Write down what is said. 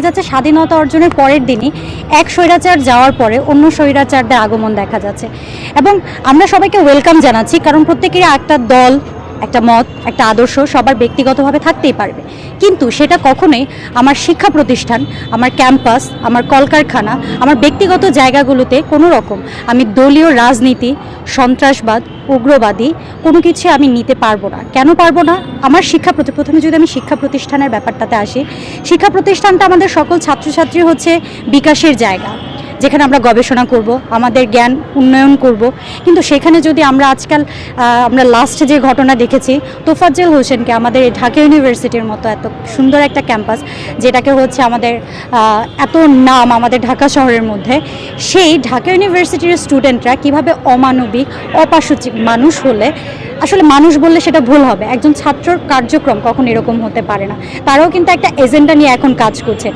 যাচ্ছে স্বাধীনতা অর্জনের পরের দিনই এক স্বৈরাচার যাওয়ার পরে অন্য স্বৈরাচারদের আগমন দেখা যাচ্ছে এবং আমরা সবাইকে ওয়েলকাম জানাচ্ছি, কারণ প্রত্যেকেরই একটা দল, একটা মত, একটা আদর্শ সবার ব্যক্তিগতভাবে থাকতেই পারবে, কিন্তু সেটা কখনোই আমার শিক্ষা প্রতিষ্ঠান, আমার ক্যাম্পাস, আমার কলকারখানা, আমার ব্যক্তিগত জায়গাগুলোতে কোনো রকম আমি দলীয় রাজনীতি, সন্ত্রাসবাদ, উগ্রবাদী কোনো কিছু আমি নিতে পারবো না। কেন পারবো না? আমার প্রথমে যদি আমি শিক্ষা প্রতিষ্ঠানের ব্যাপারটাতে আসি, শিক্ষা প্রতিষ্ঠানটা আমাদের সকল ছাত্রছাত্রী হচ্ছে বিকাশের জায়গা, যেখানে আমরা গবেষণা করব, আমাদের জ্ঞান উন্নয়ন করব। কিন্তু সেখানে যদি আমরা লাস্ট যে ঘটনা দেখেছি, তোফাজ্জল হোসেনকে আমাদের ঢাকা ইউনিভার্সিটির মতো এত সুন্দর একটা ক্যাম্পাস, যেটাকে হচ্ছে আমাদের এত নাম আমাদের ঢাকা শহরের মধ্যে, সেই ঢাকা ইউনিভার্সিটির স্টুডেন্টরা কিভাবে অমানবিক, অপাশবিক মানুষ হলে, আসলে মানুষ বললে সেটা ভুল হবে, একজন ছাত্রর কার্যক্রম কখন এরকম হতে পারে না। তারাও কিন্তু একটা এজেন্ডা নিয়ে এখন কাজ করছে।